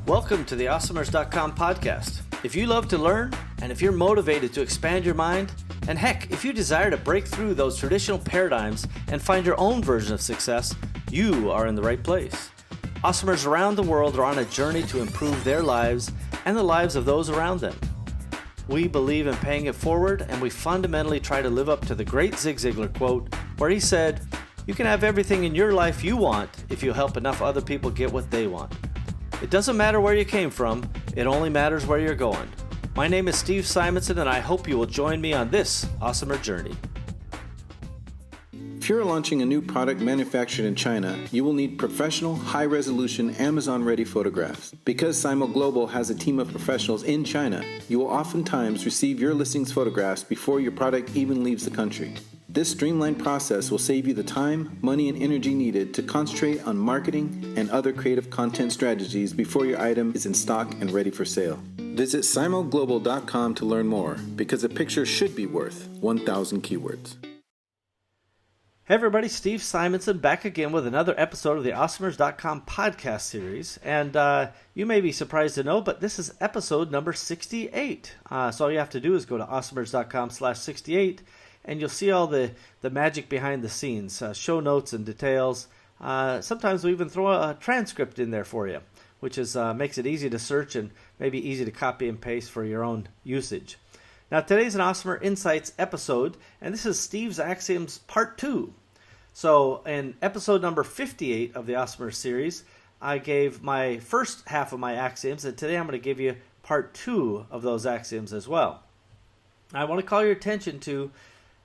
Welcome to the Awesomers.com podcast. If you love to learn, and if you're motivated to expand your mind, and heck, if you desire to break through those traditional paradigms and find your own version of success, you are in the right place. Awesomers around the world are on a journey to improve their lives and the lives of those around them. We believe in paying it forward, and we fundamentally try to live up to the great Zig Ziglar quote, where he said, "You can have everything in your life you want if you help enough other people get what they want." It doesn't matter where you came from, it only matters where you're going. My name is Steve Simonson, and I hope you will join me on this awesomer journey. If you're launching a new product manufactured in China, you will need professional, high-resolution, Amazon-ready photographs. Because Simo Global has a team of professionals in China, you will oftentimes receive your listings photographs before your product even leaves the country. This streamlined process will save you the time, money, and energy needed to concentrate on marketing and other creative content strategies before your item is in stock and ready for sale. Visit simoglobal.com to learn more, because a picture should be worth 1,000 keywords. Hey everybody, Steve Simonson back again with another episode of the Awesomers.com podcast series. And you may be surprised to know, but this is episode number 68. So all you have to do is go to awesomers.com/68, and you'll see all the magic behind the scenes, show notes and details. Sometimes we even throw a transcript in there for you, which is makes it easy to search and maybe easy to copy and paste for your own usage. Now, today's an Awesomer Insights episode, and this is Steve's Axioms Part 2. So, in episode number 58 of the Awesomer series, I gave my first half of my axioms, and today I'm going to give you Part 2 of those axioms as well. I want to call your attention to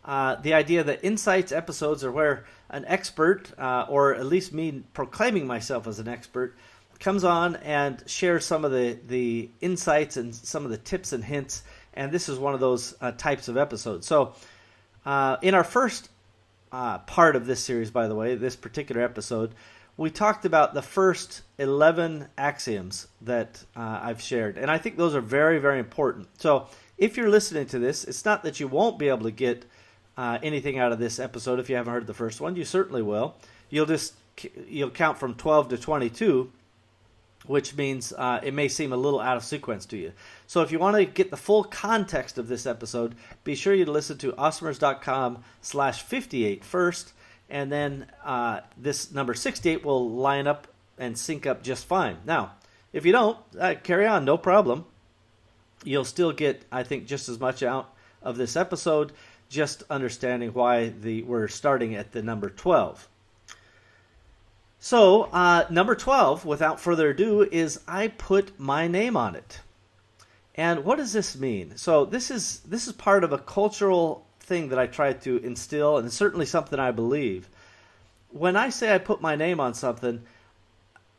the idea that Insights episodes are where an expert, or at least me proclaiming myself as an expert, comes on and shares some of the insights and some of the tips and hints. And this is one of those types of episodes. So in our first part of this series, by the way, this particular episode, we talked about the first 11 axioms that I've shared. And I think those are very, very important. So if you're listening to this, it's not that you won't be able to get anything out of this episode if you haven't heard the first one. You certainly will. You'll count from 12 to 22, which means it may seem a little out of sequence to you. So if you want to get the full context of this episode, be sure you listen to awesomers.com/58 first, and then this number 68 will line up and sync up just fine. Now, if you don't, carry on, no problem. You'll still get, I think, just as much out of this episode, just understanding why we're starting at the number 12. So, number 12, without further ado, is I put my name on it. And what does this mean? So this is part of a cultural thing that I try to instill, and it's certainly something I believe. When I say I put my name on something,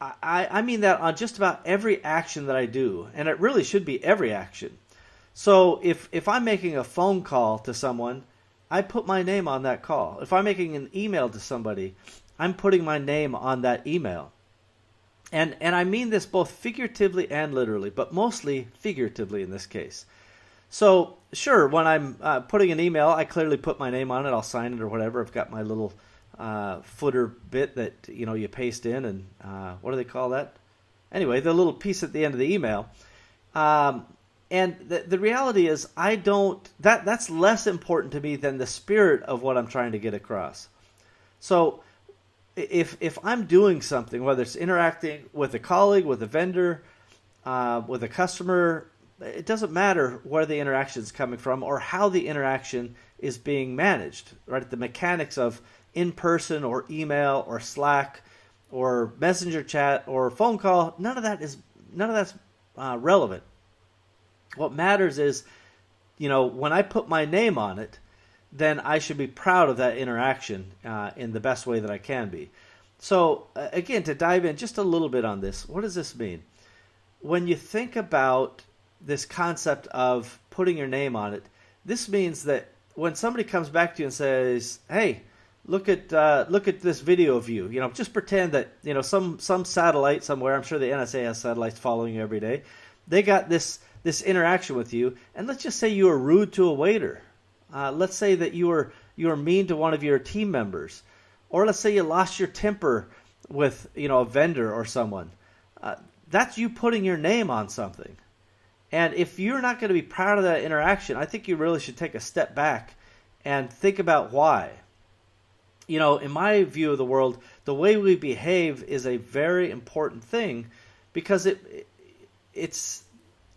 I mean that on just about every action that I do, and it really should be every action. So if I'm making a phone call to someone, I put my name on that call. If I'm making an email to somebody, I'm putting my name on that email. And I mean this both figuratively and literally, but mostly figuratively in this case. So, sure, when I'm putting an email, I clearly put my name on it. I'll sign it or whatever. I've got my little footer bit that you paste in, and what do they call that? Anyway, the little piece at the end of the email. And the reality is, that's less important to me than the spirit of what I'm trying to get across. So, if I'm doing something, whether it's interacting with a colleague, with a vendor, with a customer, it doesn't matter where the interaction is coming from or how the interaction is being managed, right? The mechanics of in-person or email or Slack or messenger chat or phone call, none of that's relevant. What matters is, when I put my name on it, then I should be proud of that interaction in the best way that I can be. So again, to dive in just a little bit on this, what does this mean? When you think about this concept of putting your name on it, this means that when somebody comes back to you and says, "Hey, look at this video of you," just pretend that some satellite somewhere. I'm sure the NSA has satellites following you every day. They got this interaction with you, and let's just say you were rude to a waiter. Let's say that you were mean to one of your team members, or let's say you lost your temper with a vendor or someone. that's you putting your name on something. And if you're not going to be proud of that interaction, I think you really should take a step back and think about why. In my view of the world, the way we behave is a very important thing because it's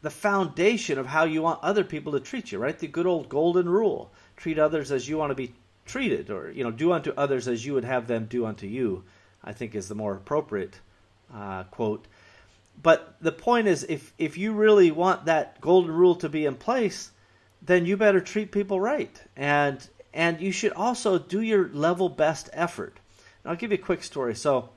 the foundation of how you want other people to treat you, right? The good old golden rule. Treat others as you want to be treated, or, do unto others as you would have them do unto you, I think is the more appropriate quote. But the point is, if you really want that golden rule to be in place, then you better treat people right. And you should also do your level best effort. And I'll give you a quick story. So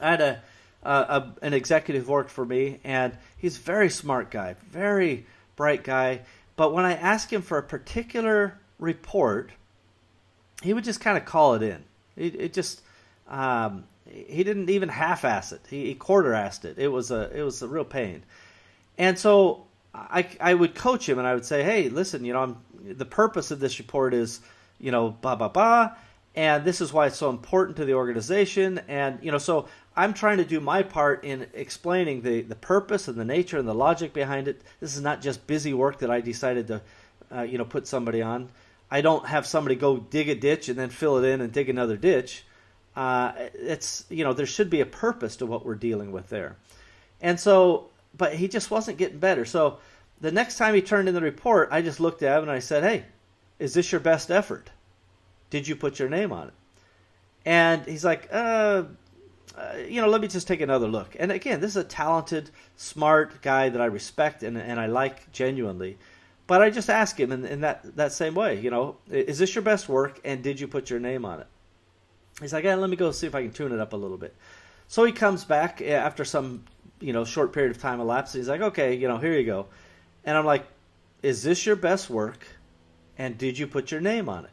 I had an executive worked for me, and he's a very smart guy, very bright guy. But when I asked him for a particular report, he would just kind of call it in. He didn't even half-ass it. He quarter-assed it. It was a real pain. And so I would coach him, and I would say, hey, listen, the purpose of this report is, blah, blah, blah, and this is why it's so important to the organization. And, so I'm trying to do my part in explaining the purpose and the nature and the logic behind it. This is not just busy work that I decided to, put somebody on. I don't have somebody go dig a ditch and then fill it in and dig another ditch. There should be a purpose to what we're dealing with there. And so, but he just wasn't getting better. So the next time he turned in the report, I just looked at him and I said, hey, is this your best effort? Did you put your name on it? And he's like, let me just take another look. And again, this is a talented, smart guy that I respect and I like genuinely. But I just asked him in that same way, is this your best work and did you put your name on it? He's like, let me go see if I can tune it up a little bit. So he comes back after some, short period of time elapsed. He's like, okay, here you go. And I'm like, is this your best work? And did you put your name on it?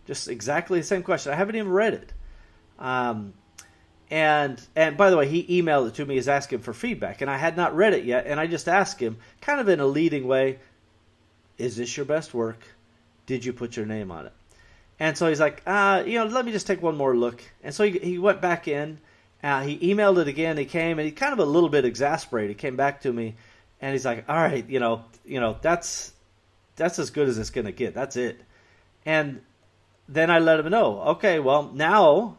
Just exactly the same question. I haven't even read it. And by the way, he emailed it to me as asking for feedback. And I had not read it yet. And I just asked him, kind of in a leading way, is this your best work? Did you put your name on it? And so he's like, let me just take one more look. And so he went back in. He emailed it again. He came, and he kind of a little bit exasperated. He came back to me, and he's like, all right, that's as good as it's going to get. That's it. And then I let him know, okay, well, now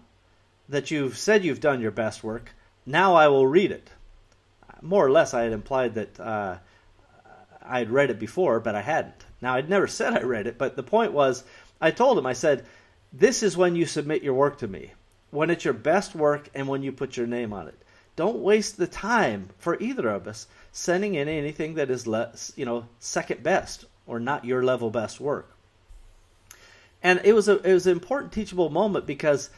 that you've said you've done your best work, now I will read it. More or less, I had implied that I had read it before, but I hadn't. Now, I'd never said I read it, but the point was, I told him, I said, this is when you submit your work to me, when it's your best work and when you put your name on it. Don't waste the time for either of us sending in anything that is less, second best or not your level best work. And it was an important teachable moment because,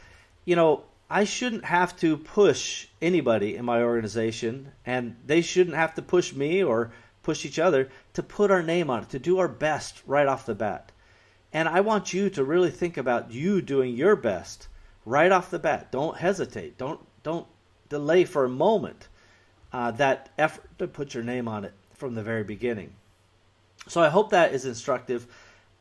I shouldn't have to push anybody in my organization, and they shouldn't have to push me or push each other to put our name on it, to do our best right off the bat. And I want you to really think about you doing your best right off the bat. Don't hesitate. Don't delay for a moment that effort to put your name on it from the very beginning. So I hope that is instructive.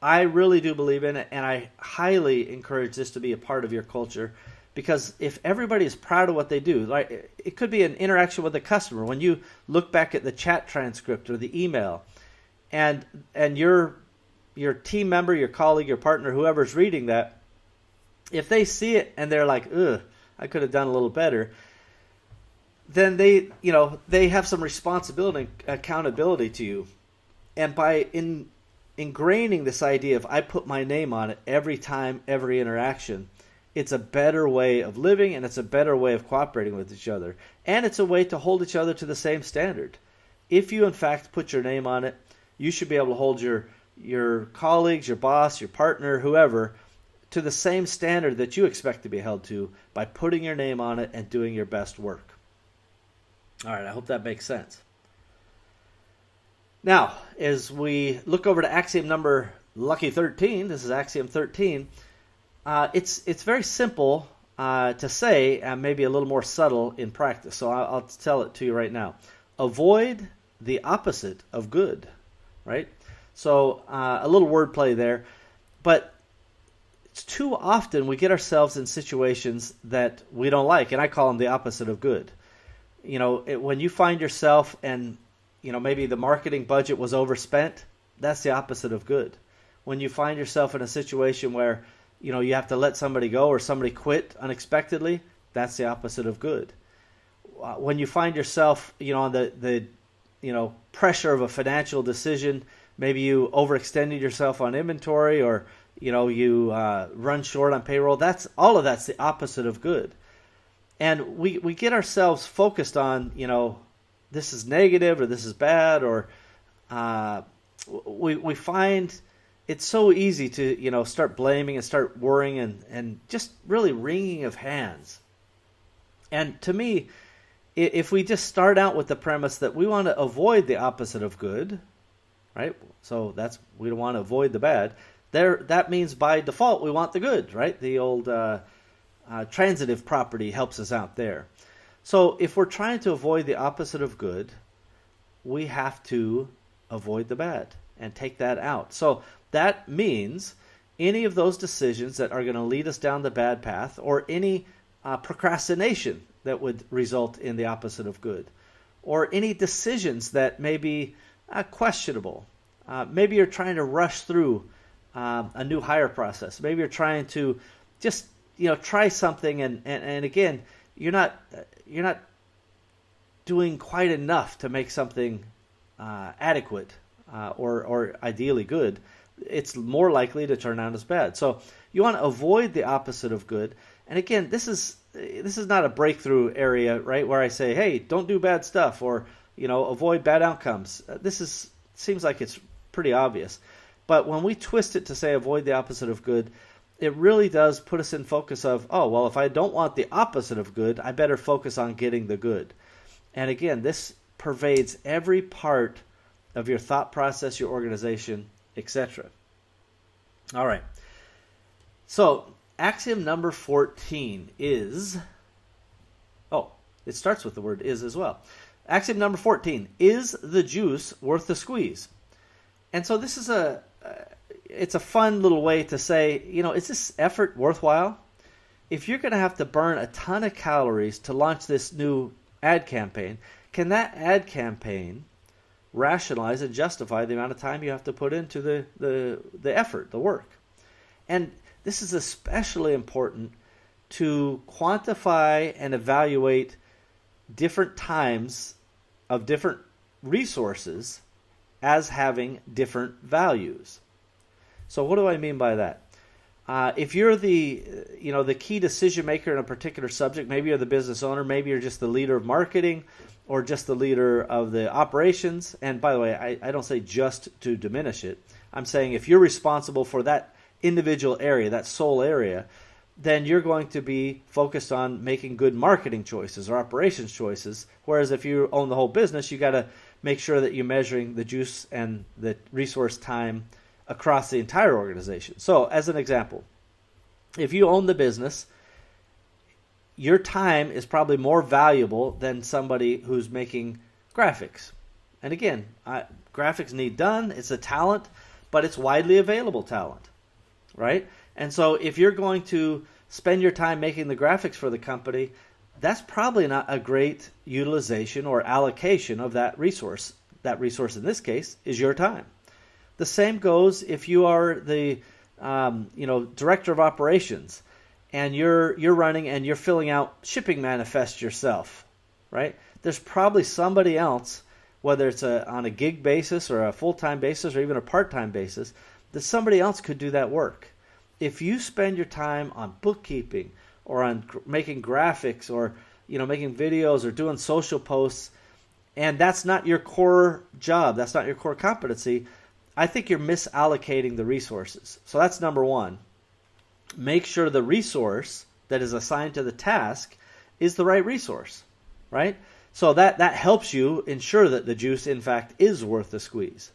I really do believe in it, and I highly encourage this to be a part of your culture, because if everybody is proud of what they do, like it could be an interaction with a customer. When you look back at the chat transcript or the email, and your team member, your colleague, your partner, whoever's reading that, if they see it and they're like, ugh, I could have done a little better, then they have some responsibility and accountability to you. And by ingraining this idea of I put my name on it every time, every interaction, it's a better way of living, and it's a better way of cooperating with each other. And it's a way to hold each other to the same standard. If you, in fact, put your name on it, you should be able to hold your colleagues, your boss, your partner, whoever, to the same standard that you expect to be held to by putting your name on it and doing your best work. All right, I hope that makes sense. Now, as we look over to axiom number lucky 13, this is axiom 13, it's very simple to say and maybe a little more subtle in practice. So I'll tell it to you right now. Avoid the opposite of good, right? So a little wordplay there, but it's too often we get ourselves in situations that we don't like, and I call them the opposite of good. when you find yourself and, maybe the marketing budget was overspent, that's the opposite of good. When you find yourself in a situation where, you have to let somebody go or somebody quit unexpectedly, that's the opposite of good. When you find yourself, on the pressure of a financial decision, maybe you overextended yourself on inventory or, you run short on payroll, that's the opposite of good. And we get ourselves focused on, this is negative or this is bad, or we find it's so easy to, start blaming and start worrying and just really wringing of hands. And to me, if we just start out with the premise that we want to avoid the opposite of good, right? So we don't want to avoid the bad. That means by default we want the good, right? The old transitive property helps us out there. So if we're trying to avoid the opposite of good, we have to avoid the bad and take that out. So that means any of those decisions that are going to lead us down the bad path, or any procrastination that would result in the opposite of good, or any decisions that may be questionable. Maybe you're trying to rush through a new hire process. Maybe you're trying to just try something, and again, you're not doing quite enough to make something adequate or ideally good. It's more likely to turn out as bad. So you want to avoid the opposite of good. And again, this is not a breakthrough area, right, where I say, hey, don't do bad stuff, or avoid bad outcomes. Seems like it's pretty obvious. But when we twist it to say avoid the opposite of good, it really does put us in focus of, oh, well, if I don't want the opposite of good, I better focus on getting the good. And again, this pervades every part of your thought process, your organization, etc. All right. So axiom number 14 is, it starts with the word is as well. Axiom number 14, is the juice worth the squeeze? And so this is it's a fun little way to say, is this effort worthwhile? If you're going to have to burn a ton of calories to launch this new ad campaign, can that ad campaign rationalize and justify the amount of time you have to put into the effort, the work? And this is especially important to quantify and evaluate different times of different resources as having different values. So what do I mean by that? If you're the key decision maker in a particular subject, maybe you're the business owner, maybe you're just the leader of marketing, or just the leader of the operations. And by the way, I don't say just to diminish it. I'm saying if you're responsible for that individual area, that sole area, then you're going to be focused on making good marketing choices or operations choices. Whereas if you own the whole business, you got to make sure that you're measuring the juice and the resource time across the entire organization. So as an example, if you own the business, your time is probably more valuable than somebody who's making graphics. And again, graphics need done. It's a talent, but it's widely available talent, right? And so if you're going to spend your time making the graphics for the company, that's probably not a great utilization or allocation of that resource. That resource in this case is your time. The same goes if you are the director of operations and you're running and you're filling out shipping manifests yourself, right? There's probably somebody else, whether it's on a gig basis or a full-time basis or even a part-time basis, that somebody else could do that work. If you spend your time on bookkeeping or on making graphics or making videos or doing social posts, and that's not your core job, that's not your core competency, I think you're misallocating the resources. So that's number one. Make sure the resource that is assigned to the task is the right resource, right? So that helps you ensure that the juice, in fact, is worth the squeeze.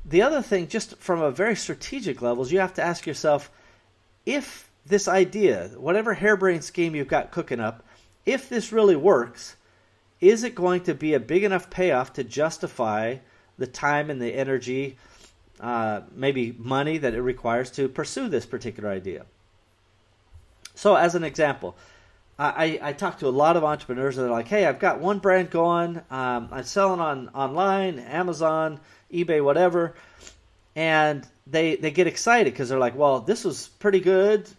The other thing, just from a very strategic level, is you have to ask yourself, if this idea, whatever harebrained scheme you've got cooking up, if this really works, is it going to be a big enough payoff to justify the time and the energy, maybe money that it requires to pursue this particular idea? So as an example, I talk to a lot of entrepreneurs and they're like, hey, I've got one brand going. I'm selling online, Amazon, eBay, whatever. And they get excited because they're like, well, this was pretty good,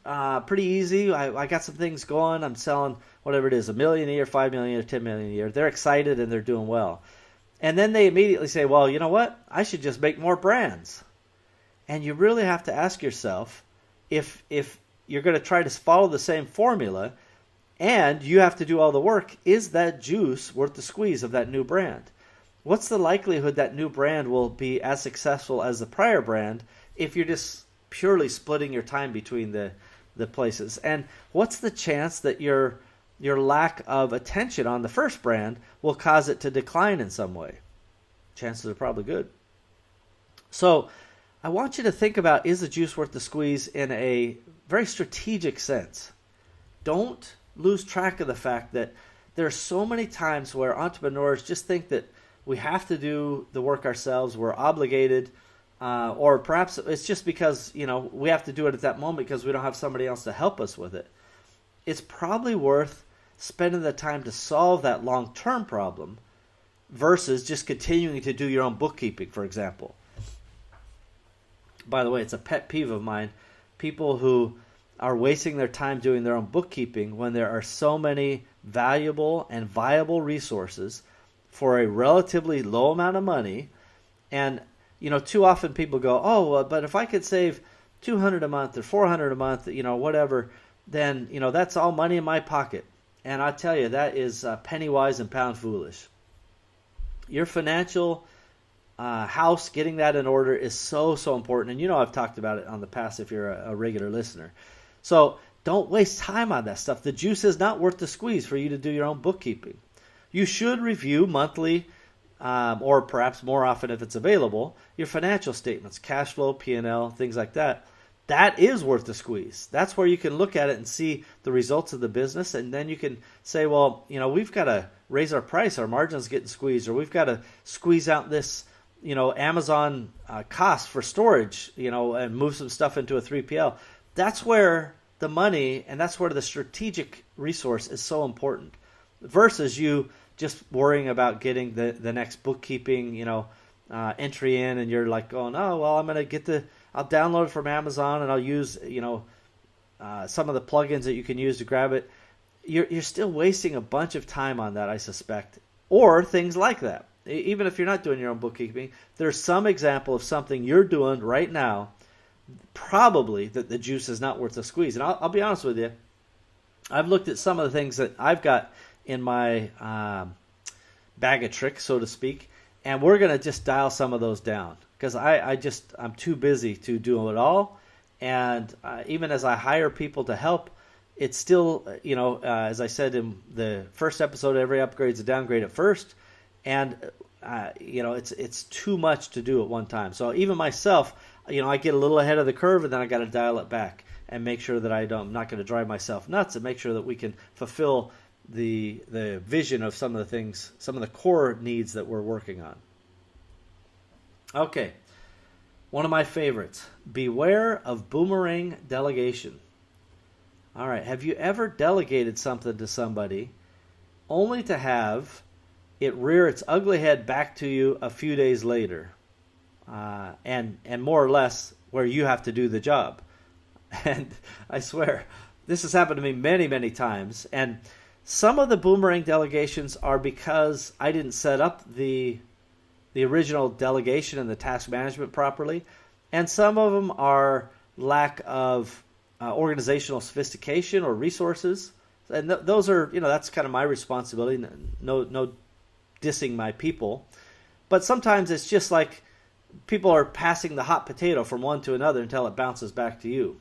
pretty easy. I got some things going. I'm selling whatever it is, $1 million a year, $5 million a year, $10 million a year. They're excited and they're doing well. And then they immediately say, well, you know what? I should just make more brands. And you really have to ask yourself, if you're going to try to follow the same formula and you have to do all the work, is that juice worth the squeeze of that new brand? What's the likelihood that new brand will be as successful as the prior brand if you're just purely splitting your time between the places? And what's the chance that your lack of attention on the first brand will cause it to decline in some way? Chances are probably good. So I want you to think about, is the juice worth the squeeze in a very strategic sense? Don't lose track of the fact that there are so many times where entrepreneurs just think that we have to do the work ourselves, we're obligated, or perhaps it's just because we have to do it at that moment because we don't have somebody else to help us with it. It's probably worth spending the time to solve that long-term problem versus just continuing to do your own bookkeeping, for example. By the way, it's a pet peeve of mine, people who are wasting their time doing their own bookkeeping when there are so many valuable and viable resources for a relatively low amount of money. And too often people go, oh, well, but if I could save $200 a month or $400 a month, whatever, then that's all money in my pocket. And I tell you, that is penny wise and pound foolish. Your financial house, getting that in order is so important. And I've talked about it on the past if you're a regular listener. So don't waste time on that stuff. The juice is not worth the squeeze for you to do your own bookkeeping. You should review monthly, or perhaps more often if it's available, your financial statements, cash flow, P&L, things like that. That is worth the squeeze. That's where you can look at it and see the results of the business, and then you can say, well, we've got to raise our price, our margins getting squeezed, or we've got to squeeze out this, Amazon cost for storage, and move some stuff into a 3PL. That's where the money and that's where the strategic resource is so important versus you just worrying about getting the next bookkeeping, entry in, and you're like going, oh, well, I'm going to I'll download it from Amazon and I'll use, some of the plugins that you can use to grab it. You're still wasting a bunch of time on that, I suspect, or things like that. Even if you're not doing your own bookkeeping, there's some example of something you're doing right now, probably that the juice is not worth the squeeze. And I'll be honest with you, I've looked at some of the things that I've got in my bag of tricks, so to speak, and we're going to just dial some of those down because I'm too busy to do it all. And even as I hire people to help, it's still, as I said in the first episode, every upgrade is a downgrade at first. And, it's too much to do at one time. So even myself, I get a little ahead of the curve and then I got to dial it back and make sure that I'm not going to drive myself nuts, and make sure that we can fulfill the vision of some of the things, some of the core needs that we're working on. Okay. One of my favorites, beware of boomerang delegation. All right. Have you ever delegated something to somebody only to have it rear its ugly head back to you a few days later, and more or less where you have to do the job? And I swear, this has happened to me many, many times. And some of the boomerang delegations are because I didn't set up the original delegation and the task management properly. And some of them are lack of organizational sophistication or resources. And those are, that's kind of my responsibility. No dissing my people. But sometimes it's just like people are passing the hot potato from one to another until it bounces back to you.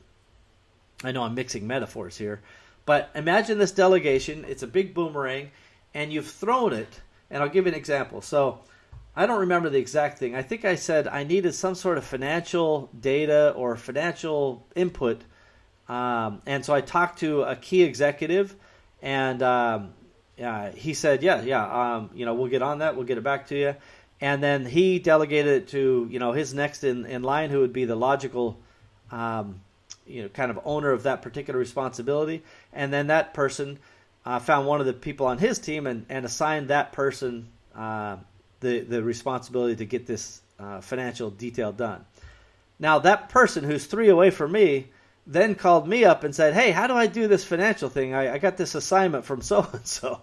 I know I'm mixing metaphors here. But imagine this delegation. It's a big boomerang, and you've thrown it. And I'll give you an example. So I don't remember the exact thing. I think I said I needed some sort of financial data or financial input. And so I talked to a key executive, and he said, we'll get on that. We'll get it back to you. And then he delegated it to, his next in line, who would be the logical, kind of owner of that particular responsibility. And then that person found one of the people on his team and assigned that person the responsibility to get this financial detail done. Now, that person who's 3 away from me then called me up and said, hey, how do I do this financial thing? I got this assignment from so-and-so.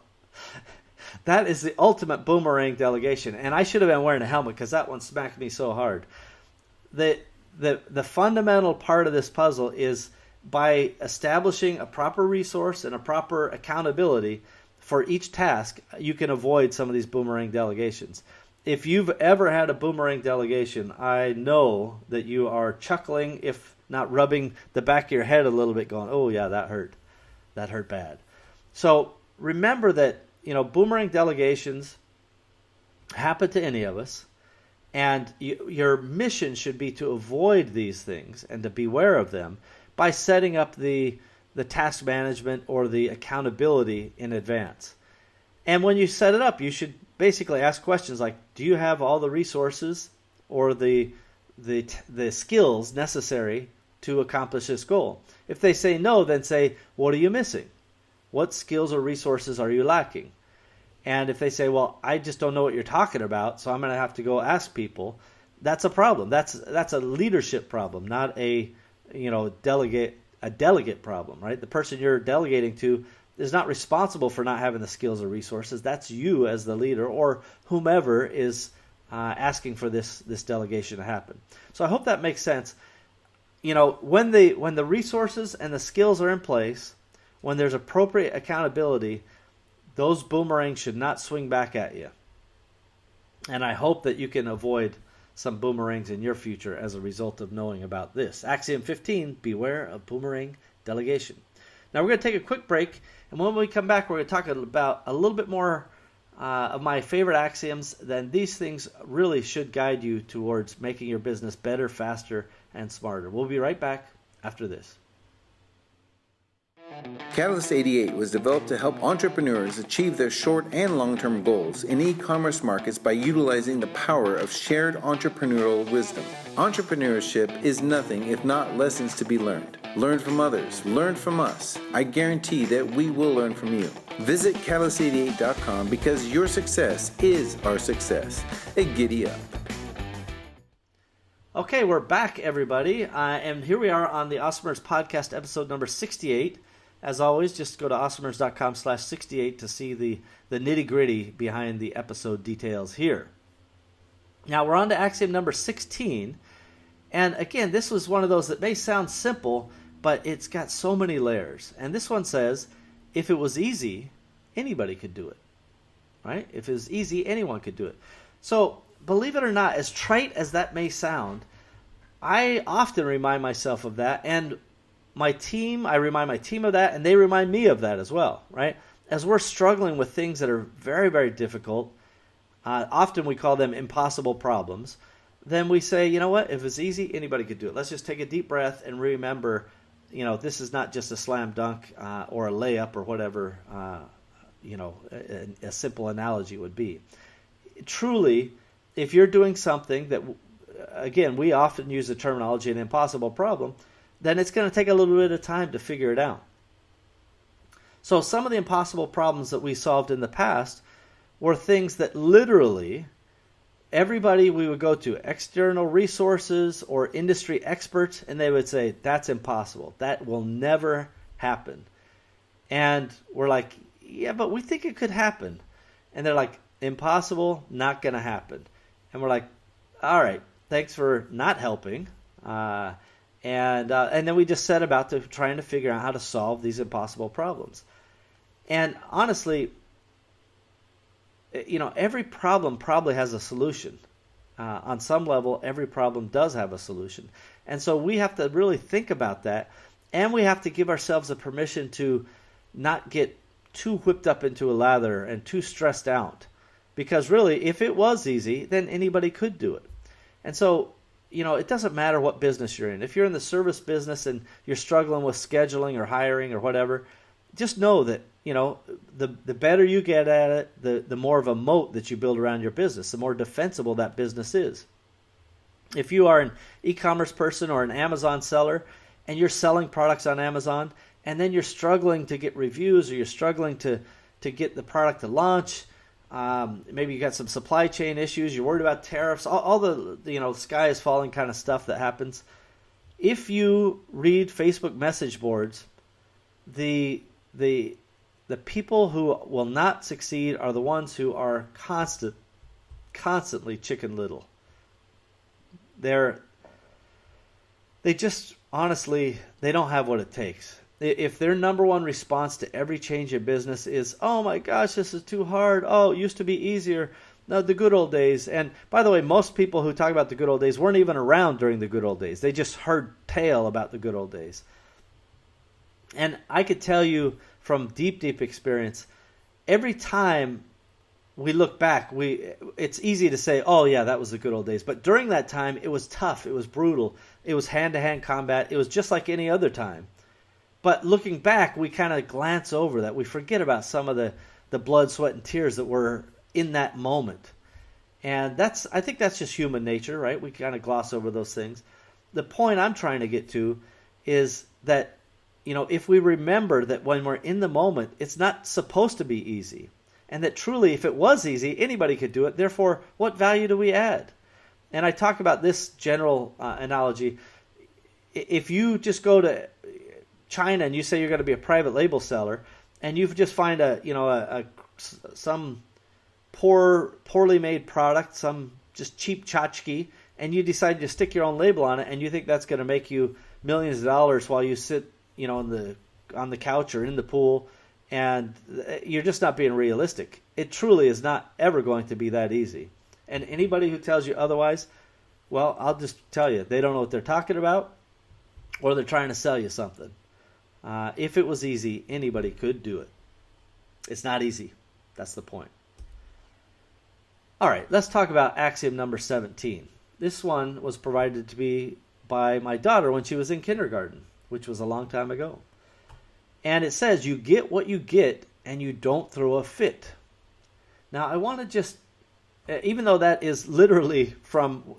That is the ultimate boomerang delegation. And I should have been wearing a helmet because that one smacked me so hard. The fundamental part of this puzzle is by establishing a proper resource and a proper accountability for each task, you can avoid some of these boomerang delegations. If you've ever had a boomerang delegation, I know that you are chuckling, if not rubbing the back of your head a little bit, going, oh yeah, that hurt. That hurt bad. So remember that, boomerang delegations happen to any of us, and your mission should be to avoid these things and to beware of them by setting up the task management or the accountability in advance. And when you set it up, you should basically ask questions like, do you have all the resources or the skills necessary to accomplish this goal? If they say no, then say, what are you missing? What skills or resources are you lacking? And if they say, well, I just don't know what you're talking about, so I'm going to have to go ask people, that's a problem. That's a leadership problem, not a delegate problem, right? The person you're delegating to is not responsible for not having the skills or resources. That's you as the leader or whomever is asking for this delegation to happen. So I hope that makes sense. When the resources and the skills are in place, when there's appropriate accountability, those boomerangs should not swing back at you. And I hope that you can avoid some boomerangs in your future as a result of knowing about this. Axiom 15, beware of boomerang delegation. Now we're going to take a quick break, and when we come back, we're going to talk about a little bit more of my favorite axioms. Then these things really should guide you towards making your business better, faster, and smarter. We'll be right back after this. Catalyst 88 was developed to help entrepreneurs achieve their short and long-term goals in e-commerce markets by utilizing the power of shared entrepreneurial wisdom. Entrepreneurship is nothing if not lessons to be learned. Learn from others. Learn from us. I guarantee that we will learn from you. Visit catalyst88.com because your success is our success. And giddy up. Okay, we're back, everybody. And here we are on the Awesomers Podcast, episode number 68. As always, just go to awesomers.com/68 to see the nitty-gritty behind the episode details here. Now, we're on to axiom number 16. And again, this was one of those that may sound simple, but it's got so many layers. And this one says, if it was easy, anybody could do it. Right? If it was easy, anyone could do it. So, believe it or not, as trite as that may sound, I often remind myself of that, and I remind my team of that, and they remind me of that as well, right? As we're struggling with things that are very, very difficult, often we call them impossible problems, then we say, you know what, if it's easy, anybody could do it. Let's just take a deep breath and remember, this is not just a slam dunk or a layup or whatever, a simple analogy would be. Truly, if you're doing something that, again, we often use the terminology an impossible problem, then it's going to take a little bit of time to figure it out. So some of the impossible problems that we solved in the past were things that literally everybody we would go to, external resources or industry experts, and they would say, that's impossible. That will never happen. And we're like, yeah, but we think it could happen. And they're like, impossible, not going to happen. And we're like, all right, thanks for not helping. And then we just set about trying to figure out how to solve these impossible problems. And honestly, every problem probably has a solution. On some level, every problem does have a solution. And so we have to really think about that. And we have to give ourselves the permission to not get too whipped up into a lather and too stressed out. Because really, if it was easy, then anybody could do it. And so, it doesn't matter what business you're in. If you're in the service business and you're struggling with scheduling or hiring or whatever, just know that, the better you get at it, the more of a moat that you build around your business, the more defensible that business is. If you are an e-commerce person or an Amazon seller and you're selling products on Amazon and then you're struggling to get reviews, or you're struggling to get the product to launch. Maybe you got some supply chain issues. You're worried about tariffs. All the sky is falling kind of stuff that happens. If you read Facebook message boards, the people who will not succeed are the ones who are constantly Chicken Little. They just honestly, they don't have what it takes. If their number one response to every change in business is, oh my gosh, this is too hard. Oh, it used to be easier. No, the good old days. And by the way, most people who talk about the good old days weren't even around during the good old days. They just heard tale about the good old days. And I could tell you from deep experience, every time we look back, it's easy to say, oh yeah, that was the good old days. But during that time, it was tough. It was brutal. It was hand-to-hand combat. It was just like any other time. But looking back, we kind of glance over that. We forget about some of the blood, sweat, and tears that were in that moment. And I think that's just human nature, right? We kind of gloss over those things. The point I'm trying to get to is that, if we remember that when we're in the moment, it's not supposed to be easy. And that truly, if it was easy, anybody could do it. Therefore, what value do we add? And I talk about this general analogy. If you just go to China and you say you're going to be a private label seller, and you just find some poorly made product, some just cheap tchotchke, and you decide to stick your own label on it, and you think that's going to make you millions of dollars while you sit on the couch or in the pool, and you're just not being realistic. It truly is not ever going to be that easy. And anybody who tells you otherwise, well, I'll just tell you, they don't know what they're talking about, or they're trying to sell you something. If it was easy, anybody could do it. It's not easy. That's the point. All right, let's talk about axiom number 17. This one was provided to me by my daughter when she was in kindergarten, which was a long time ago. And it says, you get what you get and you don't throw a fit. Now, I want to just, even though that is literally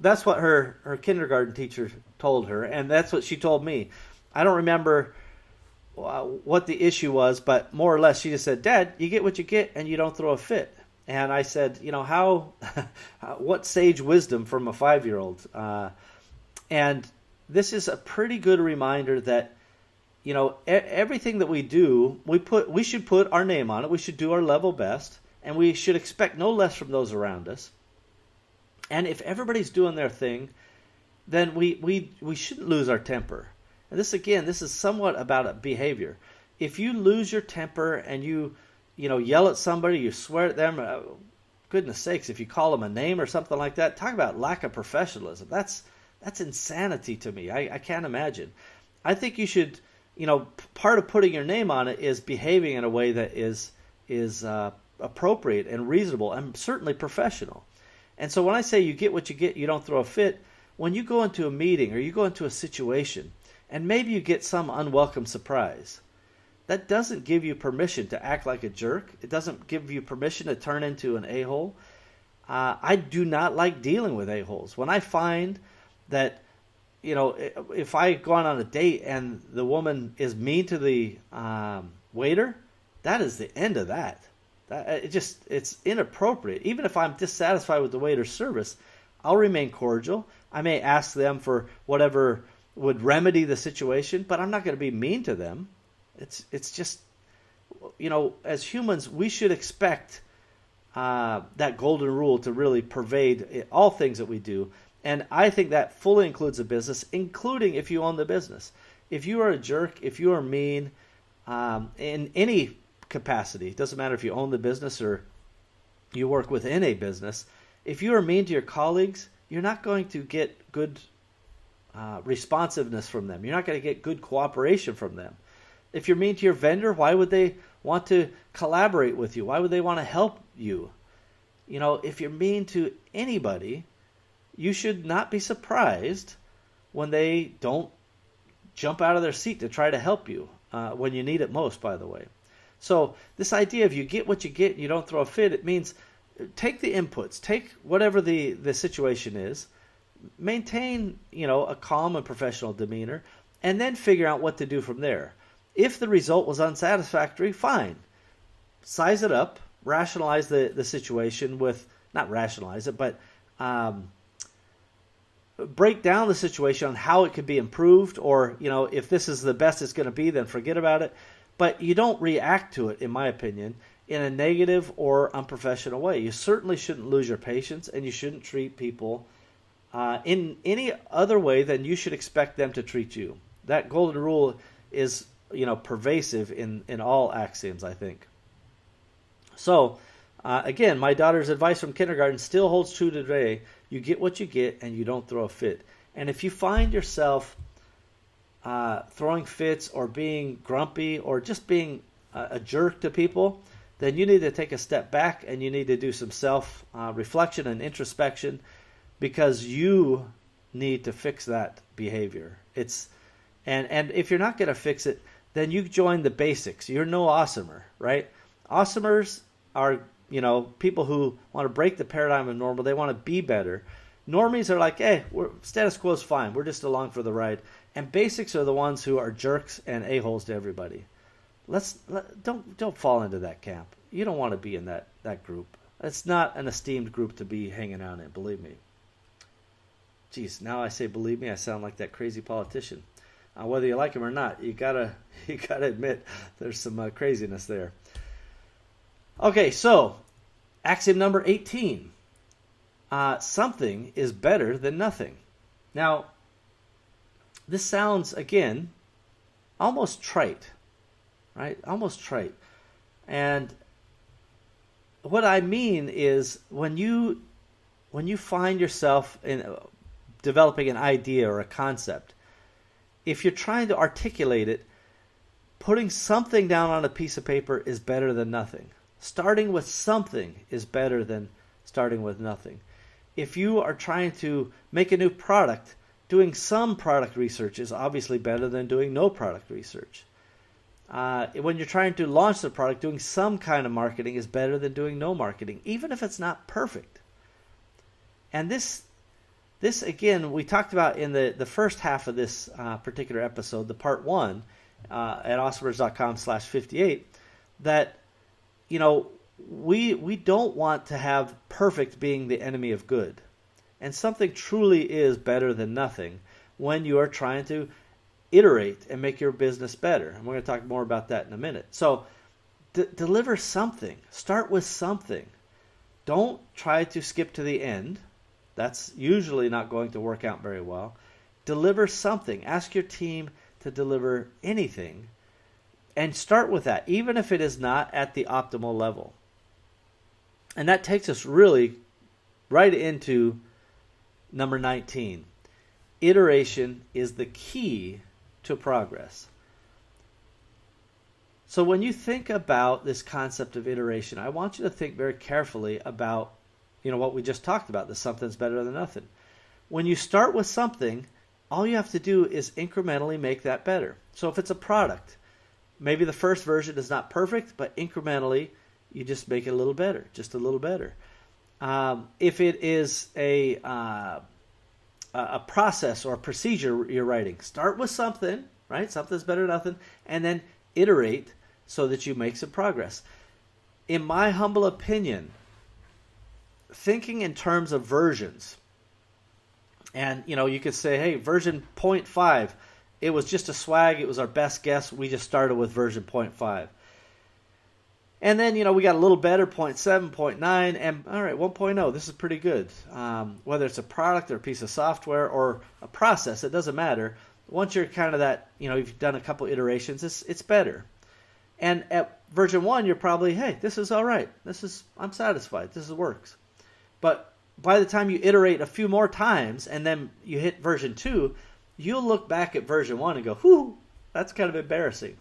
that's what her kindergarten teacher told her, and that's what she told me. I don't remember what the issue was, but more or less she just said, Dad, you get what you get and you don't throw a fit. And I said, what sage wisdom from a 5-year-old? And this is a pretty good reminder that, everything that we do, we should put our name on it. We should do our level best, and we should expect no less from those around us. And if everybody's doing their thing, then we shouldn't lose our temper. And this is somewhat about a behavior. If you lose your temper and you yell at somebody, you swear at them, goodness sakes, if you call them a name or something like that, talk about lack of professionalism. That's insanity to me. I can't imagine. I think you should, part of putting your name on it is behaving in a way that is appropriate and reasonable and certainly professional. And so when I say you get what you get, you don't throw a fit, when you go into a meeting or you go into a situation and maybe you get some unwelcome surprise, that doesn't give you permission to act like a jerk. It doesn't give you permission to turn into an a-hole. I do not like dealing with a-holes. When I find that, if I go on a date and the woman is mean to the waiter, that is the end of that. It's inappropriate. Even if I'm dissatisfied with the waiter's service, I'll remain cordial. I may ask them for whatever would remedy the situation, but I'm not going to be mean to them. It's just, as humans, we should expect that golden rule to really pervade all things that we do. And I think that fully includes a business, including if you own the business. If you are a jerk, if you are mean, in any capacity, it doesn't matter if you own the business or you work within a business, if you are mean to your colleagues, you're not going to get good responsiveness from them. You're not going to get good cooperation from them. If you're mean to your vendor, why would they want to collaborate with you? Why would they want to help you? If you're mean to anybody, you should not be surprised when they don't jump out of their seat to try to help you when you need it most, by the way. So this idea of you get what you get and you don't throw a fit, it means take the inputs, take whatever the situation is, maintain, a calm and professional demeanor, and then figure out what to do from there. If the result was unsatisfactory, fine. Size it up, rationalize the situation with, not rationalize it, but break down the situation on how it could be improved, or, if this is the best it's going to be, then forget about it. But you don't react to it, in my opinion, in a negative or unprofessional way. You certainly shouldn't lose your patience, and you shouldn't treat people in any other way than you should expect them to treat you. That golden rule is, pervasive in all axioms, I think. So, again, my daughter's advice from kindergarten still holds true today. You get what you get, and you don't throw a fit. And if you find yourself throwing fits or being grumpy or just being a jerk to people, then you need to take a step back and you need to do some self-reflection and introspection, because you need to fix that behavior. And if you're not going to fix it, then you join the basics. You're no awesomer, right? Awesomers are, people who want to break the paradigm of normal. They want to be better. Normies are like, hey, status quo is fine. We're just along for the ride. And basics are the ones who are jerks and a-holes to everybody. Don't fall into that camp. You don't want to be in that group. It's not an esteemed group to be hanging out in, believe me. Geez, now I say believe me, I sound like that crazy politician. Whether you like him or not, you gotta admit there's some craziness there. Okay, so axiom number 18. Something is better than nothing. Now, this sounds, again, almost trite, right? Almost trite. And what I mean is when you find yourself in developing an idea or a concept, if you're trying to articulate it, putting something down on a piece of paper is better than nothing. Starting with something is better than starting with nothing. If you are trying to make a new product, doing some product research is obviously better than doing no product research. When you're trying to launch the product, doing some kind of marketing is better than doing no marketing, even if it's not perfect. And this again, we talked about in the first half of this particular episode, the part 1, at awesomers.com/58, that, we don't want to have perfect being the enemy of good. And something truly is better than nothing when you are trying to iterate and make your business better. And we're going to talk more about that in a minute. So deliver something. Start with something. Don't try to skip to the end. That's usually not going to work out very well. Deliver something. Ask your team to deliver anything. And start with that, even if it is not at the optimal level. And that takes us really right into number 19. Iteration is the key to progress. So when you think about this concept of iteration, I want you to think very carefully about, what we just talked about, that something's better than nothing. When you start with something, all you have to do is incrementally make that better. So if it's a product, maybe the first version is not perfect, but incrementally you just make it a little better, just a little better. If it is a process or a procedure you're writing, start with something, right? Something's better than nothing, and then iterate so that you make some progress. In my humble opinion, thinking in terms of versions, and you could say, hey, version 0.5, it was just a swag, it was our best guess, we just started with version 0.5. And then, we got a little better, 0.7, 0.9, and all right, 1.0, this is pretty good. Whether it's a product or a piece of software or a process, it doesn't matter. Once you're kind of that, you've done a couple iterations, it's better. And at version 1, you're probably, hey, this is all right. I'm satisfied. This works. But by the time you iterate a few more times and then you hit version 2, you'll look back at version 1 and go, whew, that's kind of embarrassing.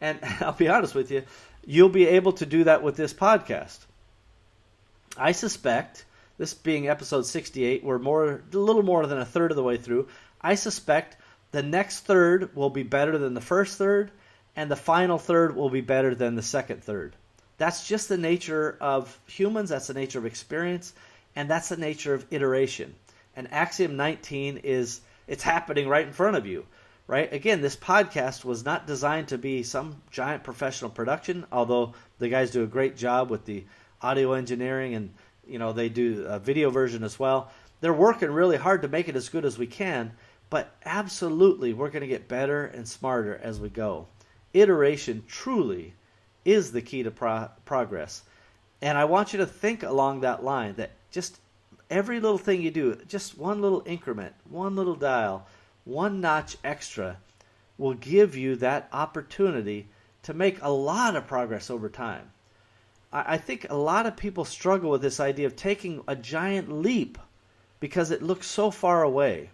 And I'll be honest with you, you'll be able to do that with this podcast. I suspect, this being episode 68, we're a little more than a third of the way through. I suspect the next third will be better than the first third, and the final third will be better than the second third. That's just the nature of humans. That's the nature of experience, and that's the nature of iteration. And Axiom 19 it's happening right in front of you. right? Again, this podcast was not designed to be some giant professional production, although the guys do a great job with the audio engineering, and they do a video version as well. They're working really hard to make it as good as we can, but absolutely we're going to get better and smarter as we go. Iteration truly is the key to progress. And I want you to think along that line, that just every little thing you do, just one little increment, one little dial, one notch extra will give you that opportunity to make a lot of progress over time. I think a lot of people struggle with this idea of taking a giant leap because it looks so far away.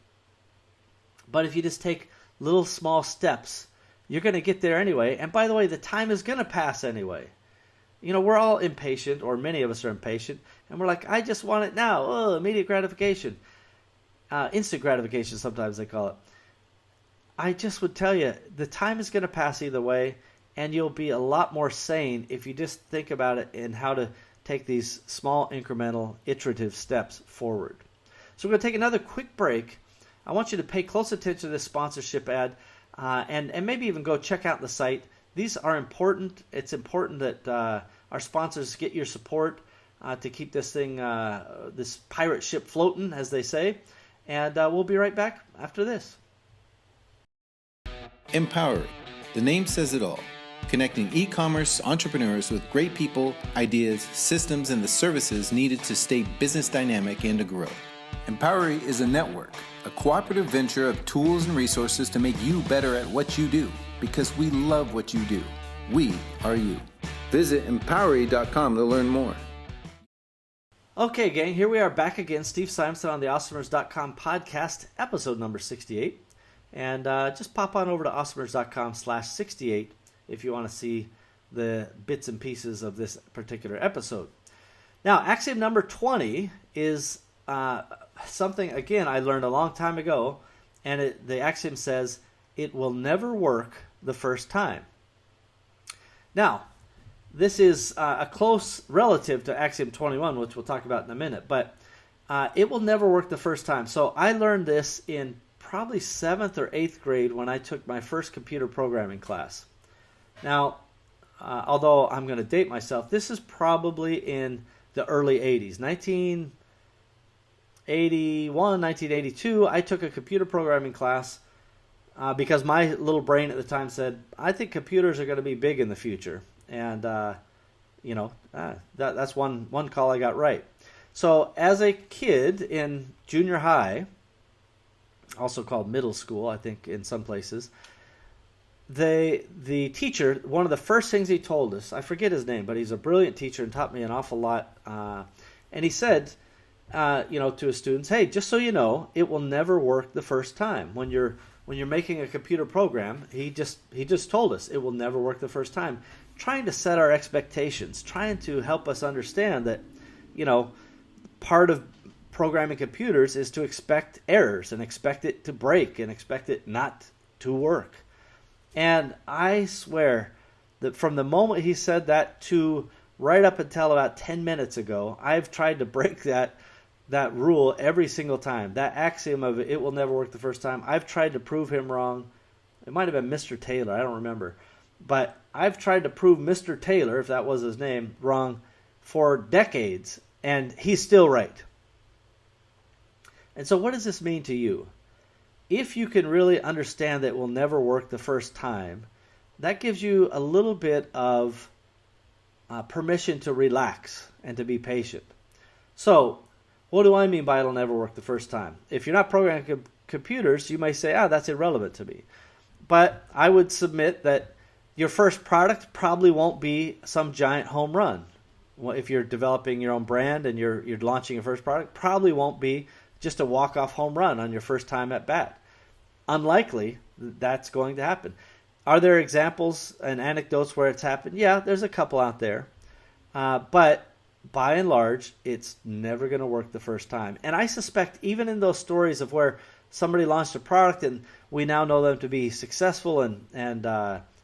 But if you just take little small steps, you're going to get there anyway. And by the way, the time is going to pass anyway. We're all impatient, or many of us are impatient, and we're like, I just want it now. Oh, immediate gratification. Instant gratification, sometimes they call it. I just would tell you, the time is going to pass either way, and you'll be a lot more sane if you just think about it and how to take these small, incremental, iterative steps forward. So we're going to take another quick break. I want you to pay close attention to this sponsorship ad, and maybe even go check out the site. These are important. It's important that our sponsors get your support to keep this thing, this pirate ship floating, as they say. And we'll be right back after this. Empowering. The name says it all. Connecting e-commerce entrepreneurs with great people, ideas, systems, and the services needed to stay business dynamic and to grow. Empowery is a network, a cooperative venture of tools and resources to make you better at what you do, because we love what you do. We are you. Visit empowery.com to learn more. Okay, gang, here we are back again. Steve Simonson on the awesomers.com podcast, episode number 68. And just pop on over to awesomers.com/68 if you want to see the bits and pieces of this particular episode. Now, axiom number 20 is something, again, I learned a long time ago, and the axiom says, it will never work the first time. Now, this is a close relative to axiom 21, which we'll talk about in a minute, but it will never work the first time. So I learned this in probably 7th or 8th grade when I took my first computer programming class. Now, although I'm going to date myself, this is probably in the early 80s. 1981, 1982, I took a computer programming class because my little brain at the time said, I think computers are going to be big in the future. And, that's one call I got right. So as a kid in junior high, also called middle school, I think in some places, the teacher, one of the first things he told us, I forget his name, but he's a brilliant teacher and taught me an awful lot. And he said, to his students, hey, just so you know, it will never work the first time. When you're making a computer program, he just told us it will never work the first time, trying to set our expectations, trying to help us understand that, part of programming computers is to expect errors and expect it to break and expect it not to work. And I swear that from the moment he said that to right up until about 10 minutes ago, I've tried to break that rule every single time. That axiom of it will never work the first time. I've tried to prove him wrong. It might have been Mr. Taylor. I don't remember. But I've tried to prove Mr. Taylor, if that was his name, wrong for decades. And he's still right. And so what does this mean to you? If you can really understand that it will never work the first time, that gives you a little bit of permission to relax and to be patient. So, what do I mean by it'll never work the first time? If you're not programming computers, you may say, that's irrelevant to me. But I would submit that your first product probably won't be some giant home run. Well, if you're developing your own brand and you're launching your first product, probably won't be just a walk-off home run on your first time at bat. Unlikely that's going to happen. Are there examples and anecdotes where it's happened? Yeah, there's a couple out there. But by and large, it's never going to work the first time. And I suspect even in those stories of where somebody launched a product and we now know them to be successful and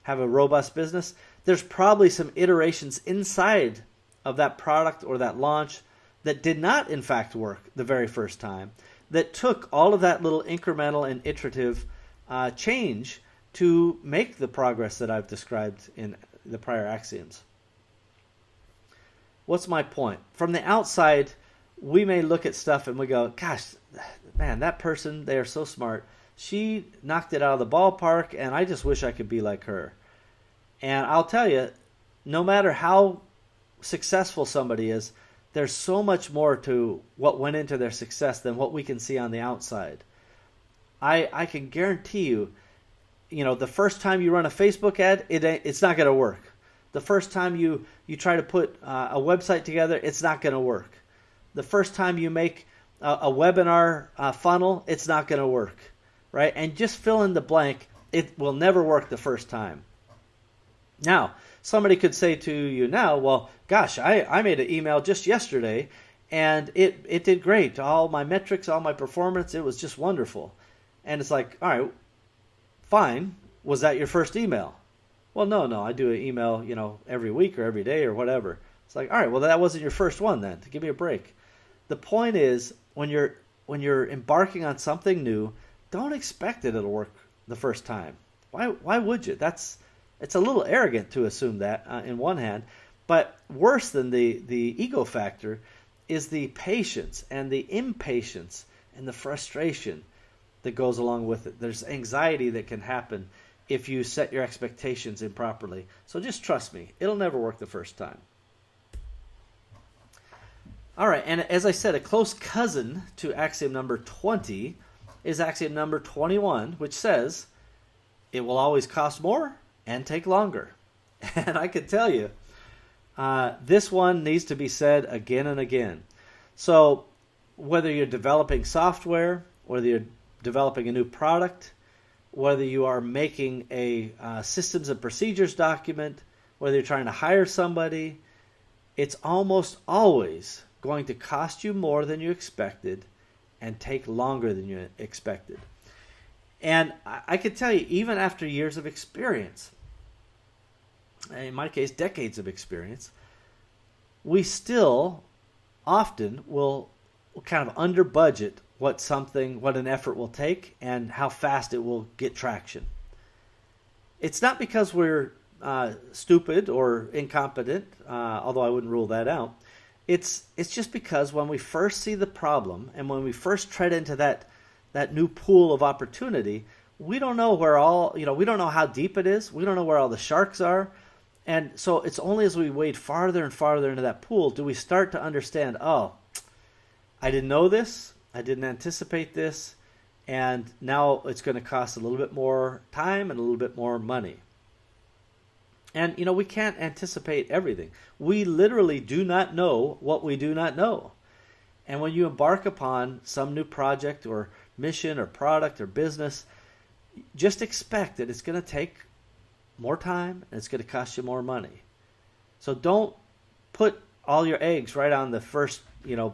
have a robust business, there's probably some iterations inside of that product or that launch that did not, in fact, work the very first time, that took all of that little incremental and iterative change to make the progress that I've described in the prior axioms. What's my point? From the outside, we may look at stuff and we go, gosh, man, that person, they are so smart. She knocked it out of the ballpark, and I just wish I could be like her. And I'll tell you, no matter how successful somebody is, there's so much more to what went into their success than what we can see on the outside. I can guarantee you, the first time you run a Facebook ad, it's not going to work. The first time you try to put a website together, it's not going to work. The first time you make a webinar funnel, it's not going to work, right? And just fill in the blank. It will never work the first time. Now, somebody could say to you now, well, gosh, I made an email just yesterday, and it did great. All my metrics, all my performance, it was just wonderful. And it's like, all right, fine. Was that your first email? Well, no, I do an email, every week or every day or whatever. It's like, all right, well, that wasn't your first one then. Give me a break. The point is, when you're embarking on something new, don't expect that it'll work the first time. Why would you? It's a little arrogant to assume that in one hand, but worse than the ego factor is the patience and the impatience and the frustration that goes along with it. There's anxiety that can happen if you set your expectations improperly. So just trust me, it'll never work the first time. All right, and as I said, a close cousin to axiom number 20 is axiom number 21, which says it will always cost more and take longer. And I can tell you, this one needs to be said again and again. So whether you're developing software, whether you're developing a new product, whether you are making a systems and procedures document, whether you're trying to hire somebody, it's almost always going to cost you more than you expected and take longer than you expected. And I can tell you, even after years of experience, in my case, decades of experience, we still often will kind of under budget what an effort will take and how fast it will get traction. It's not because we're stupid or incompetent, although I wouldn't rule that out. It's just because when we first see the problem and when we first tread into that new pool of opportunity, we don't know we don't know how deep it is. We don't know where all the sharks are. And so it's only as we wade farther and farther into that pool do we start to understand, oh, I didn't know this, I didn't anticipate this, and now it's going to cost a little bit more time and a little bit more money. And, we can't anticipate everything. We literally do not know what we do not know. And when you embark upon some new project or mission or product or business, just expect that it's going to take more time and it's going to cost you more money. So don't put all your eggs right on the first,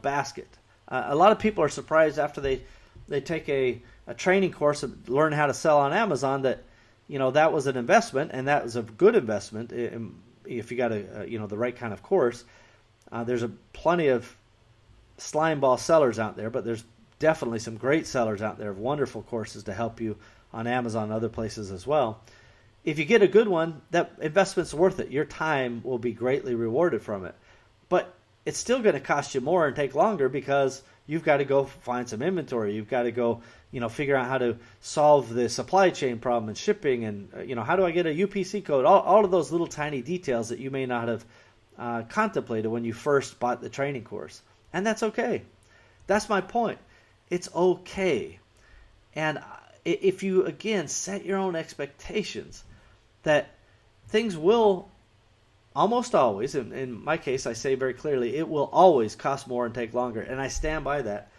basket. A lot of people are surprised after they take a training course and learn how to sell on Amazon that, that was an investment, and that was a good investment if you got the right kind of course. There's plenty of slime ball sellers out there, but there's definitely some great sellers out there of wonderful courses to help you on Amazon and other places as well. If you get a good one, that investment's worth it. Your time will be greatly rewarded from it. But it's still going to cost you more and take longer because you've got to go find some inventory. You've got to go, figure out how to solve the supply chain problem and shipping and, how do I get a UPC code? All of those little tiny details that you may not have contemplated when you first bought the training course. And that's okay. That's my point. It's okay. And if you, again, set your own expectations that things will almost always, in my case, I say very clearly, it will always cost more and take longer. And I stand by that.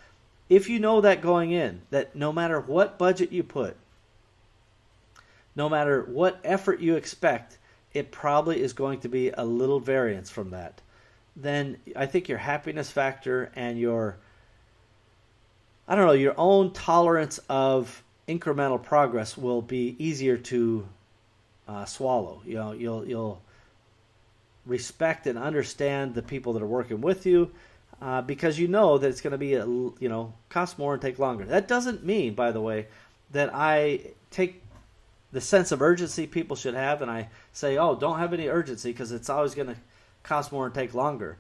If you know that going in, that no matter what budget you put, no matter what effort you expect, it probably is going to be a little variance from that, then I think your happiness factor and your own tolerance of incremental progress will be easier to swallow. You'll respect and understand the people that are working with you because you know that it's going to be cost more and take longer. That doesn't mean, by the way, that I take the sense of urgency people should have, and I say, oh, don't have any urgency because it's always going to cost more and take longer.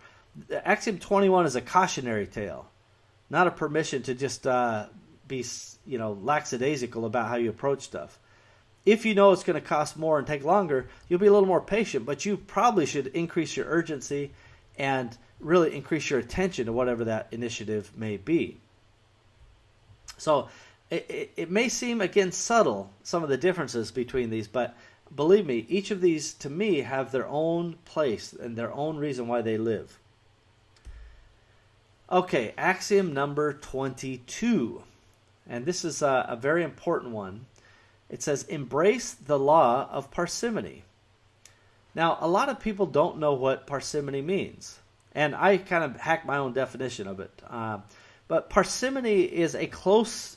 Axiom 21 is a cautionary tale, not a permission to just be lackadaisical about how you approach stuff. If you know it's going to cost more and take longer, you'll be a little more patient, but you probably should increase your urgency and really increase your attention to whatever that initiative may be. So it may seem, again, subtle, some of the differences between these, but believe me, each of these, to me, have their own place and their own reason why they live. Okay, axiom number 22. And this is a very important one. It says, embrace the law of parsimony. Now, a lot of people don't know what parsimony means. And I kind of hacked my own definition of it. But parsimony is a close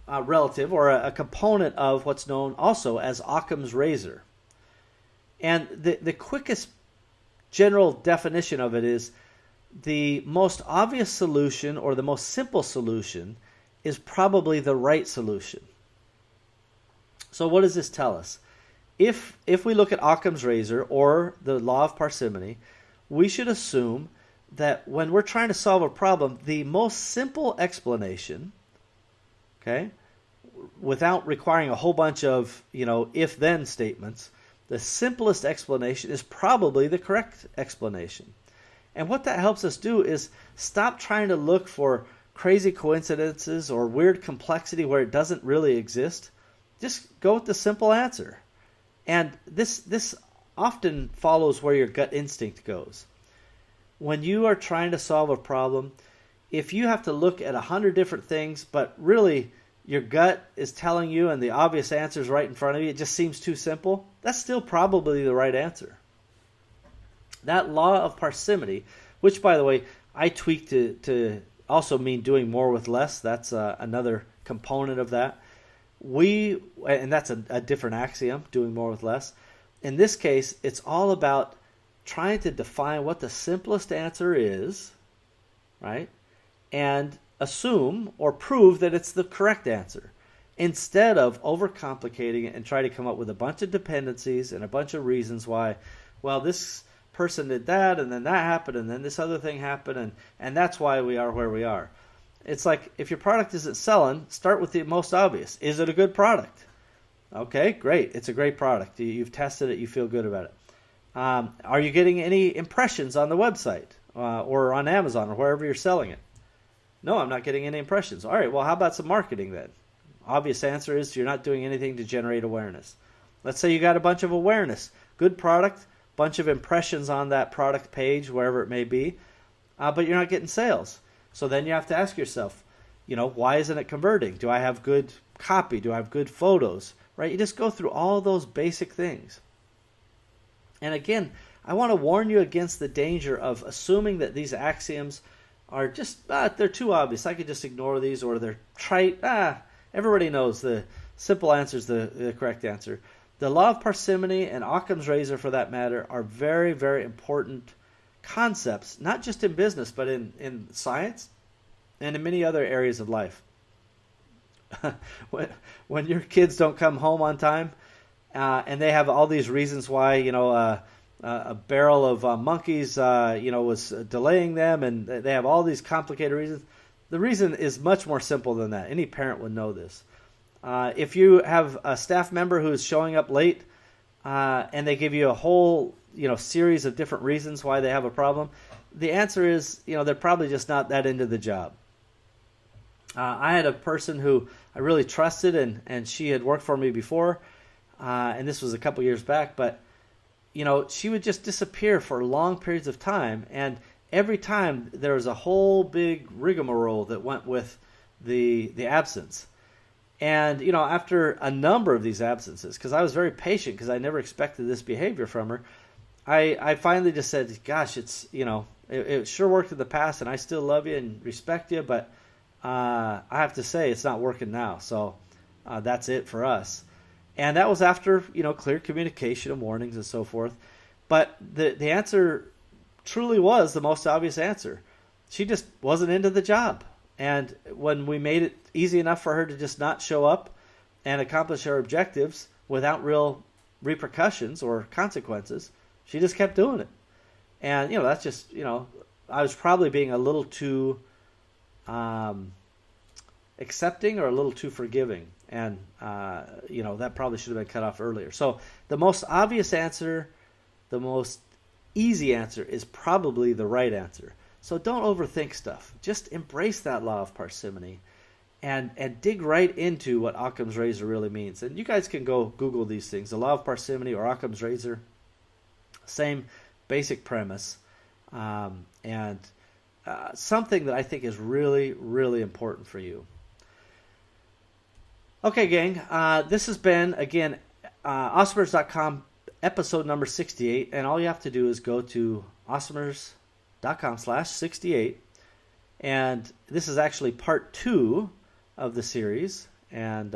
relative or a component of what's known also as Occam's razor. And the quickest general definition of it is the most obvious solution or the most simple solution is probably the right solution. So what does this tell us? If we look at Occam's razor or the law of parsimony, we should assume that when we're trying to solve a problem, the most simple explanation, okay, without requiring a whole bunch of, if-then statements, the simplest explanation is probably the correct explanation. And what that helps us do is stop trying to look for crazy coincidences or weird complexity where it doesn't really exist. Just go with the simple answer. And this often follows where your gut instinct goes. When you are trying to solve a problem, if you have to look at 100 different things, but really your gut is telling you and the obvious answer is right in front of you, it just seems too simple, that's still probably the right answer. That law of parsimony, which, by the way, I tweaked to also mean doing more with less. That's another component of that. And that's a different axiom, doing more with less. In this case, it's all about trying to define what the simplest answer is, right? And assume or prove that it's the correct answer, instead of overcomplicating it and try to come up with a bunch of dependencies and a bunch of reasons why, well, this person did that, and then that happened, and then this other thing happened, and that's why we are where we are. It's like, if your product isn't selling, start with the most obvious. Is it a good product? Okay, great. It's a great product. You've tested it. You feel good about it. Are you getting any impressions on the website or on Amazon or wherever you're selling it? No, I'm not getting any impressions. All right, well, how about some marketing then? Obvious answer is you're not doing anything to generate awareness. Let's say you got a bunch of awareness. Good product, bunch of impressions on that product page, wherever it may be, but you're not getting sales. So then you have to ask yourself, why isn't it converting? Do I have good copy? Do I have good photos? Right? You just go through all those basic things. And again, I want to warn you against the danger of assuming that these axioms are just, they're too obvious. I could just ignore these, or they're trite. Everybody knows the simple answer is the correct answer. The law of parsimony and Occam's razor, for that matter, are very, very important concepts, not just in business, but in science and in many other areas of life. when your kids don't come home on time, and they have all these reasons why, a barrel of monkeys, was delaying them, and they have all these complicated reasons. The reason is much more simple than that. Any parent would know this. If you have a staff member who is showing up late, and they give you a whole, series of different reasons why they have a problem, the answer is, they're probably just not that into the job. I had a person who I really trusted, and she had worked for me before, and this was a couple years back, but she would just disappear for long periods of time, and every time there was a whole big rigmarole that went with the absence. And, after a number of these absences, because I was very patient because I never expected this behavior from her, I finally just said, gosh, it's, it sure worked in the past, and I still love you and respect you, but I have to say it's not working now. So that's it for us. And that was after, clear communication and warnings and so forth. But the answer truly was the most obvious answer. She just wasn't into the job. And when we made it easy enough for her to just not show up, and accomplish her objectives without real repercussions or consequences. She just kept doing it. And, that's just, I was probably being a little too accepting or a little too forgiving. And, that probably should have been cut off earlier. So the most obvious answer, the most easy answer is probably the right answer. So don't overthink stuff. Just embrace that law of parsimony and dig right into what Occam's razor really means. And you guys can go Google these things. The law of parsimony or Occam's razor, same basic premise. And something that I think is really, really important for you. Okay, gang, this has been, again, awesomers.com episode number 68, and all you have to do is go to awesomers.com/68, and this is actually part 2 of the series, and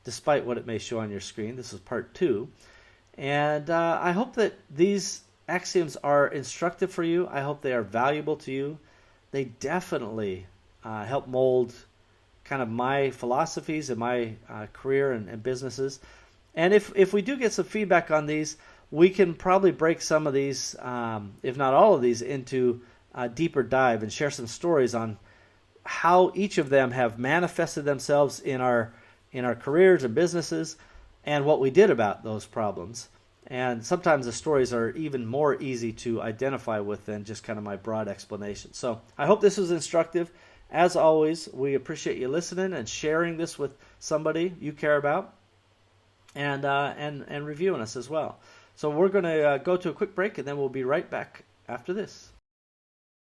despite what it may show on your screen, this is part 2, and I hope that these axioms are instructive for you. I hope they are valuable to you. They definitely help mold kind of my philosophies and my career and businesses. And if we do get some feedback on these, we can probably break some of these, if not all of these, into a deeper dive and share some stories on how each of them have manifested themselves in our careers and businesses and what we did about those problems. And sometimes the stories are even more easy to identify with than just kind of my broad explanation. So I hope this was instructive. As always, we appreciate you listening and sharing this with somebody you care about, and reviewing us as well. So we're going to go to a quick break, and then we'll be right back after this.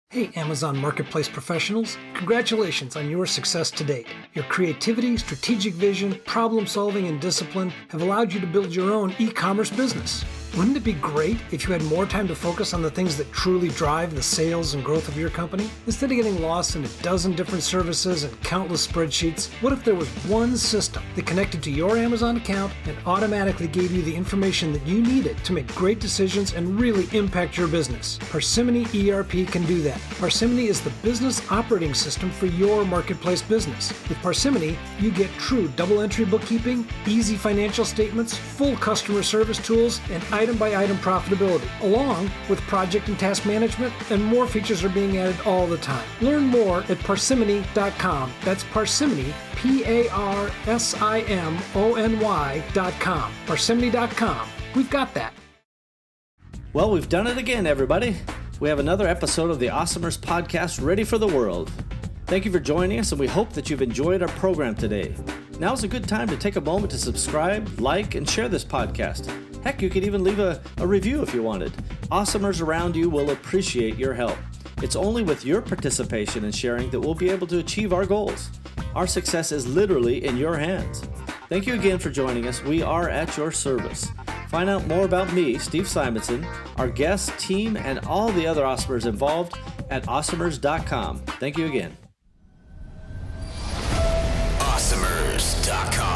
Hey, Amazon Marketplace professionals, congratulations on your success to date. Your creativity, strategic vision, problem solving, and discipline have allowed you to build your own e-commerce business. Wouldn't it be great if you had more time to focus on the things that truly drive the sales and growth of your company? Instead of getting lost in a dozen different services and countless spreadsheets, what if there was one system that connected to your Amazon account and automatically gave you the information that you needed to make great decisions and really impact your business? Parsimony ERP can do that. Parsimony is the business operating system for your marketplace business. With Parsimony, you get true double-entry bookkeeping, easy financial statements, full customer service tools, and item-by-item profitability, along with project and task management, and more features are being added all the time. Learn more at parsimony.com. That's parsimony, PARSIMONY.com. Parsimony.com. We've got that. Well, we've done it again, everybody. We have another episode of the Awesomers podcast ready for the world. Thank you for joining us, and we hope that you've enjoyed our program today. Now's a good time to take a moment to subscribe, like, and share this podcast. Heck, you could even leave a review if you wanted. Awesomers around you will appreciate your help. It's only with your participation and sharing that we'll be able to achieve our goals. Our success is literally in your hands. Thank you again for joining us. We are at your service. Find out more about me, Steve Simonson, our guest, team, and all the other Awesomers involved at awesomers.com. Thank you again. Awesomers.com